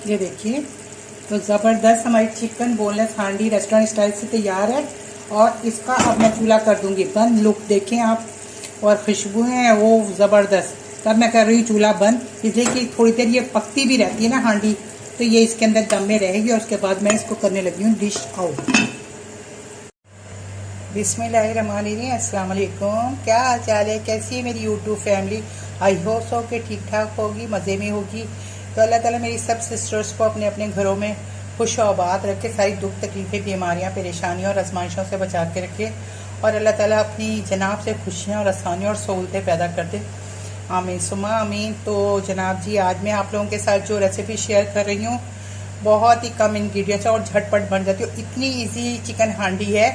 ये देखिए, तो ज़बरदस्त हमारी चिकन बोनलेस हांडी रेस्टोरेंट स्टाइल से तैयार है। और इसका अब मैं चूल्हा कर दूंगी बंद। लुक देखें आप, और खुशबू है वो ज़बरदस्त। तब मैं कर रही हूँ चूल्हा बंद, इसलिए कि थोड़ी देर ये पकती भी रहती है ना हांडी, तो ये इसके अंदर दम में रहेगी। और उसके बाद मैं इसको करने लगी हूँ डिश आउट। बिस्मिल्लाहिर्रहमानिर्रहीम, अस्सलाम वालेकुम। क्या हाल चाल है, कैसी है मेरी YouTube family? I hope so कि ठीक ठाक होगी, मज़े में होगी। तो अल्लाह ताला मेरी सब सिस्टर्स को अपने अपने घरों में खुश आबाद रखे, सारी दुख तकलीफ़ें, बीमारियाँ, परेशानियों और आजमाइशों से बचा के रखे। और अल्लाह ताला अपनी जनाब से खुशियाँ और आसानियाँ और सहूलतें पैदा कर दे। आमीन सुमा आमीन। तो जनाब जी, आज मैं आप लोगों के साथ जो रेसिपी शेयर कर रही हूँ, बहुत ही कम इंग्रेडिएंट्स और झटपट बन जाती है। इतनी ईजी चिकन हांडी है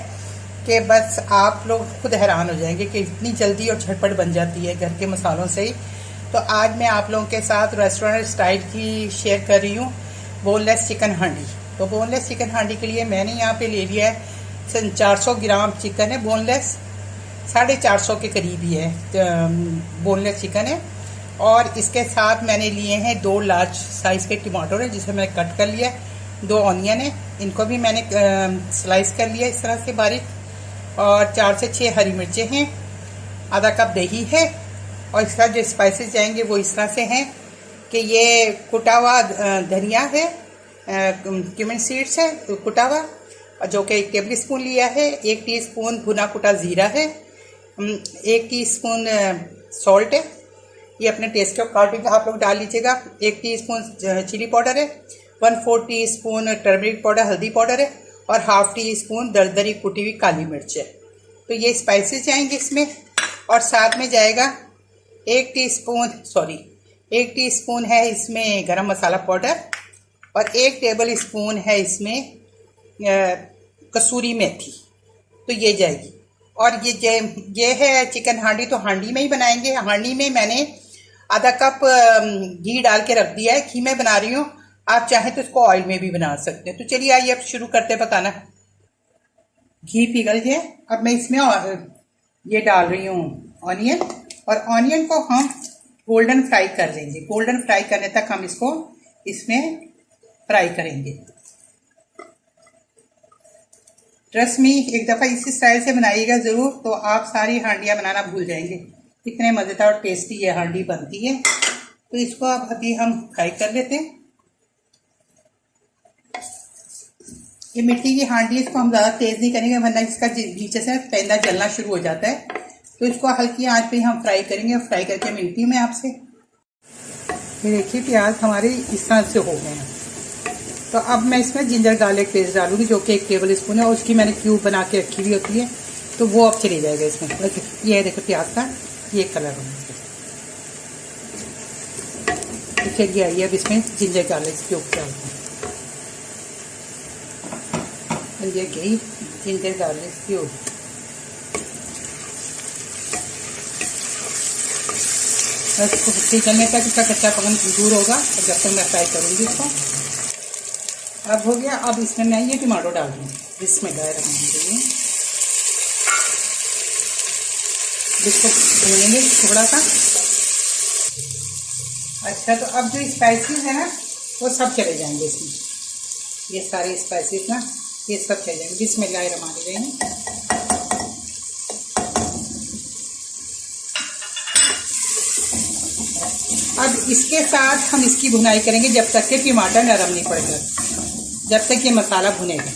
कि बस आप लोग खुद हैरान हो जाएंगे कि इतनी जल्दी और झटपट बन जाती है घर के मसालों से ही। तो आज मैं आप लोगों के साथ रेस्टोरेंट स्टाइल की शेयर कर रही हूँ बोनलेस चिकन हांडी। तो बोनलेस चिकन हांडी के लिए मैंने यहाँ पे ले लिया है 400 ग्राम चिकन है बोनलेस, 450 के करीब ही है बोनलेस चिकन है। और इसके साथ मैंने लिए हैं 2 लार्ज साइज़ के टमाटर है, जिसे मैंने कट कर लिया है। 2 ऑनियन है, इनको भी मैंने स्लाइस कर लिया इस तरह से बारीक। और 4 से 6 हरी मिर्चें हैं, आधा कप दही है। और इसका जो स्पाइसेस जाएंगे वो इस तरह से हैं कि ये कुटा हुआ धनिया है, क्यूमिन सीड्स है कुटा हुआ, जो कि 1 टेबल स्पून लिया है। 1 टीस्पून भुना कुटा ज़ीरा है, 1 टीस्पून सॉल्ट है, ये अपने टेस्ट के अकॉर्डिंग आप लोग डाल लीजिएगा। 1 टीस्पून चिली पाउडर है, 1/4 टीस्पून टर्मरिक पाउडर हल्दी पाउडर है, और ½ टीस्पून दरदरी कुटी हुई काली मिर्च है। तो ये स्पाइसेस जाएंगे इसमें। और साथ में जाएगा 1 टीस्पून है इसमें गरम मसाला पाउडर, और 1 टेबल स्पून है इसमें कसूरी मेथी। तो ये जाएगी। और ये है चिकन हांडी, तो हांडी में ही बनाएंगे। हांडी में मैंने आधा कप घी डाल के रख दिया है, घी में बना रही हूँ। आप चाहें तो इसको ऑयल में भी बना सकते हैं। तो चलिए आइए अब शुरू करते पकाना। घी पिघल गया, अब मैं इसमें ये डाल रही हूँ ऑनियन, और ऑनियन को हम गोल्डन फ्राई कर लेंगे। गोल्डन फ्राई करने तक हम इसको इसमें फ्राई करेंगे। ट्रस्ट मी, एक दफ़ा इसी स्टाइल से बनाइएगा ज़रूर, तो आप सारी हांडियाँ बनाना भूल जाएंगे। इतने मज़ेदार और टेस्टी ये हांडी बनती है। तो इसको अब अभी हम फ्राई कर लेते हैं। ये मिट्टी की हांडी, इसको हम ज़्यादा तेज़ नहीं करेंगे, वरना इसका नीचे से पैंदा जलना शुरू हो जाता है। तो इसको हल्की आंच पे हम फ्राई करेंगे। फ्राई करके मिलती हूँ मैं आपसे। ये देखिए, प्याज हमारे इस तरह से हो गए हैं। तो अब मैं इसमें जिंजर गार्लिक पेस्ट डालूंगी, जो कि 1 टेबल स्पून है, और उसकी मैंने क्यूब बना के रखी हुई होती है, तो वो अब चली जाएगा इसमें। वैसे ये देखो प्याज का ये कलर होना चाहिए। चलिए आइए अब इसमें जिंजर गार्लिक क्यूब डालते हैं। ये गई जिंजर गार्लिक क्यूब। चलने तक इसका कच्चापन दूर होगा, और जब तक मैं फ्राई करूँगी इसको। अब हो गया। अब इसमें मैं ये टमाटो डाल दूँ। इसमें डाल रही इसको भूनेंगे थोड़ा सा। अच्छा, तो अब जो स्पाइसेस है ना, वो सब चले जाएंगे इसमें। ये सारे स्पाइसेस ना, ये सब चले जाएंगे। बिस्मिल्लाहिर्रहमानिर्रहीम। अब इसके साथ हम इसकी भुनाई करेंगे जब तक कि टमाटर नरम नहीं पड़ेगा, जब तक ये मसाला भुनेगा।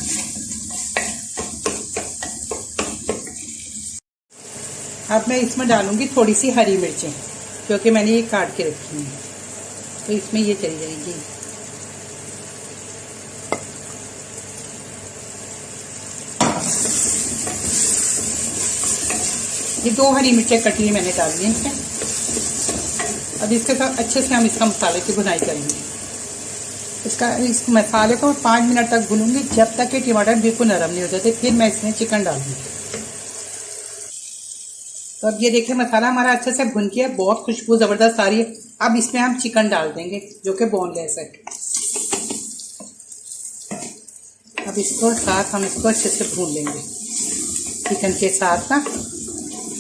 अब मैं इसमें डालूंगी थोड़ी सी हरी मिर्चें, क्योंकि मैंने ये काट के रखी हैं, तो इसमें ये चली जाएगी। ये 2 हरी मिर्चें कटी मैंने डाल दी इसमें। अब इसके साथ अच्छे से हम इसका मसाले की भुनाई करेंगे। इस मसाले को 5 मिनट तक भूनूंगी, जब तक कि टमाटर बिल्कुल नरम नहीं हो जाते। फिर मैं इसमें चिकन डाल दूँगी। तो अब ये देखिए, मसाला हमारा अच्छे से भुन गया, बहुत खुशबू ज़बरदस्त आ रही है। अब इसमें हम चिकन डाल देंगे, जो कि बोनलेस है। अब इसको साथ हम इसको अच्छे से भून लेंगे चिकन के साथ ना।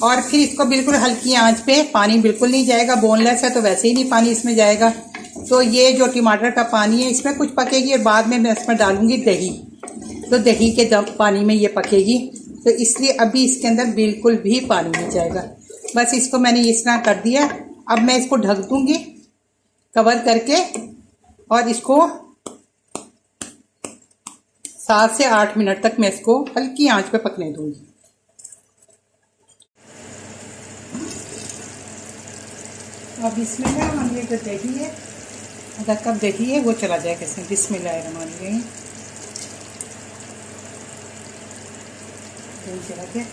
और फिर इसको बिल्कुल हल्की आंच पे, पानी बिल्कुल नहीं जाएगा, बोनलेस है तो वैसे ही नहीं पानी इसमें जाएगा। तो ये जो टमाटर का पानी है इसमें कुछ पकेगी और बाद में मैं इसमें डालूंगी दही। तो दही के दम पानी में ये पकेगी, तो इसलिए अभी इसके अंदर बिल्कुल भी पानी नहीं जाएगा। बस इसको मैंने इस तरह कर दिया। अब मैं इसको ढक दूंगी कवर करके और इसको 7 से 8 मिनट तक मैं इसको हल्की आंच पे पकने दूंगी। अब इसमें ना हम ये जो दही है, आधा कप दही है, वो चला जाएगा इसमें। बिस्मिल्लाहिर्रहमानिर्रहीम। दही चला गया।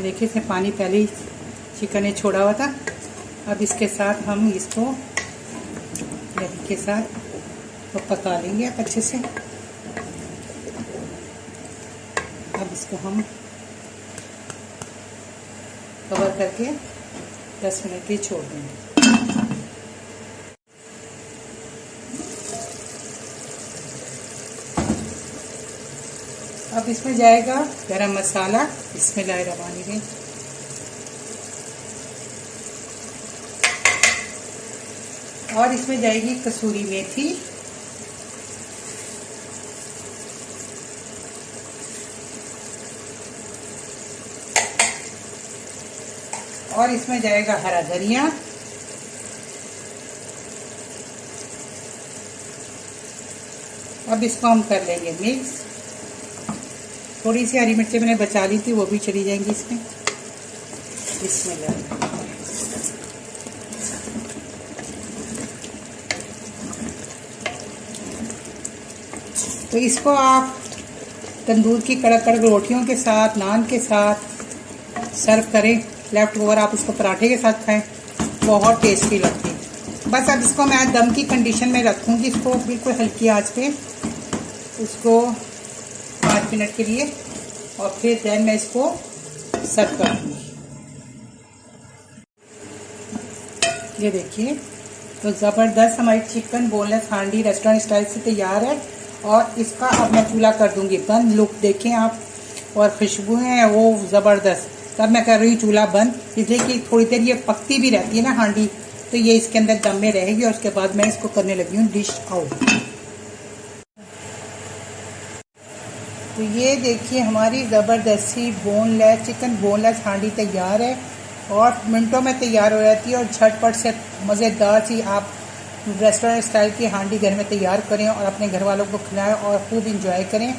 देखिए इसमें पानी पहले ही चिकन ने छोड़ा हुआ था। अब इसके साथ हम इसको दही के साथ तो पका लेंगे अच्छे से। अब इसको हम कवर करके 10 मिनट के लिए छोड़ देंगे। अब इसमें जाएगा गरम मसाला। बिस्मिल्लाहिर्रहमानिर्रहीम। और इसमें जाएगी कसूरी मेथी। और इसमें जाएगा हरा धनिया। अब इसको हम कर लेंगे मिक्स। थोड़ी सी हरी मिर्ची मैंने बचा ली थी, वो भी चली जाएंगी इसमें। बिस्मिल्लाह। तो इसको आप तंदूर की कड़क कड़क रोटियों के साथ, नान के साथ सर्व करें। लेफ्ट ओवर आप इसको पराठे के साथ खाएं, बहुत टेस्टी लगती है। बस अब इसको मैं दम की कंडीशन में रखूँगी, इसको बिल्कुल हल्की आंच पे, उसको 5 मिनट के लिए, और फिर देन मैं इसको सर्व कर दूँगी। ये देखिए, तो ज़बरदस्त हमारी चिकन बोनलेस हांडी रेस्टोरेंट स्टाइल से तैयार है। और इसका अब मैं चूल्हा कर दूँगी बंद। लुक देखें आप, और खुशबू है वो ज़बरदस्त। तब मैं कर रही हूँ चूल्हा बंद, इसलिए कि थोड़ी देर ये पकती भी रहती है ना हांडी, तो ये इसके अंदर दम में रहेगी। और उसके बाद मैं इसको करने लगी हूँ डिश आउट। तो ये देखिए हमारी ज़बरदस्ती बोनलेस चिकन बोनलेस हांडी तैयार है, और मिनटों में तैयार हो जाती है। और झटपट से मज़ेदार सी आप रेस्टोरेंट स्टाइल की हांडी घर में तैयार करें और अपने घर वालों को खिलाएं और खूब इंजॉय करें।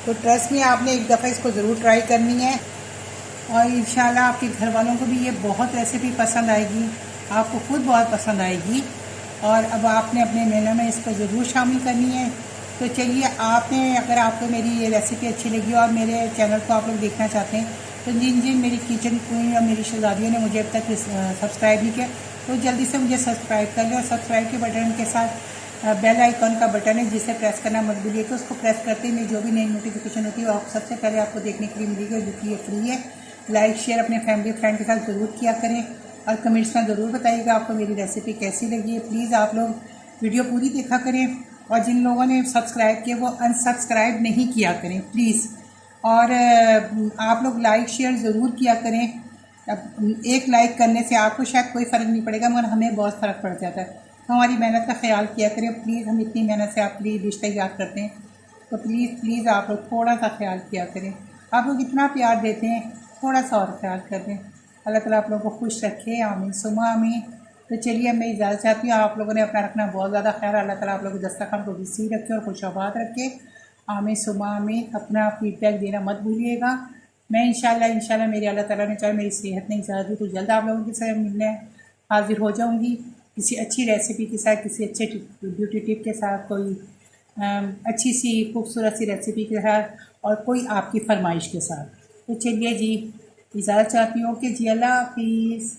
तो ट्रस्ट में आपने एक दफ़ा इसको ज़रूर ट्राई करनी है, और इंशाल्लाह आपके घर वालों को भी ये बहुत रेसिपी पसंद आएगी, आपको खुद बहुत पसंद आएगी। और अब आपने अपने मेन्यू में इसको ज़रूर शामिल करनी है। तो चलिए, आपने अगर आपको मेरी ये रेसिपी अच्छी लगी और मेरे चैनल को आप लोग देखना चाहते हैं, तो जिन जिन मेरी किचन क्वीन और मेरी शहजादियों ने मुझे अब तक सब्सक्राइब नहीं किया, तो जल्दी से मुझे सब्सक्राइब कर लें। और सब्सक्राइब के बटन के साथ बेल आइकन का बटन है, जिसे प्रेस करना मत भूलिएगा। उसको प्रेस करते ही जो भी नई नोटिफिकेशन होती है वो आप सबसे पहले आपको देखने के लिए मिलेगी, जो कि ये फ्री है। लाइक शेयर अपने फैमिली फ्रेंड के साथ ज़रूर किया करें, और कमेंट्स में ज़रूर बताइएगा आपको मेरी रेसिपी कैसी लगी है। प्लीज़ आप लोग वीडियो पूरी देखा करें, और जिन लोगों ने सब्सक्राइब किया वो अनसब्सक्राइब नहीं किया करें प्लीज़। और आप लोग लाइक शेयर ज़रूर किया करें। अब एक लाइक करने से आपको शायद कोई फ़र्क नहीं पड़ेगा, मगर हमें बहुत फ़र्क पड़ जाता है। तो हमारी मेहनत का ख्याल किया करें प्लीज़। हम इतनी मेहनत से आपके लिए डिश तैयार करते हैं, तो प्लीज़ आप लोग थोड़ा सा ख्याल किया करें। आप लोग इतना प्यार देते हैं, थोड़ा सा और ख्याल कर दें। अल्लाह ताला आप लोगों को खुश रखे, आमीन सुमा आमीन। तो चलिए, मैं इजाज़त चाहती हूँ। आप लोगों ने अपना रखना बहुत ज़्यादा ख्याल। अल्लाह ताला आप लोगों को दस्तरखान को वसी रखे और खुशाबाद रखे, आमीन सुमा आमीन। अपना फीडबैक देना मत भूलिएगा। मैं इंशाल्लाह मेरी अल्लाह ताला ने चाहे मेरी सेहत नहीं इजाज़त दी तो जल्द आप लोगों के साथ मिलने हाजिर हो जाऊँगी, किसी अच्छी रेसिपी के साथ, किसी अच्छे ब्यूटी टिप के साथ, कोई अच्छी सी खूबसूरत सी रेसिपी के साथ, और कोई आपकी फरमाइश के साथ। तो चलिए जी, इजाज़त चाहती हूँ कि जी अल्लाह हाफिज़।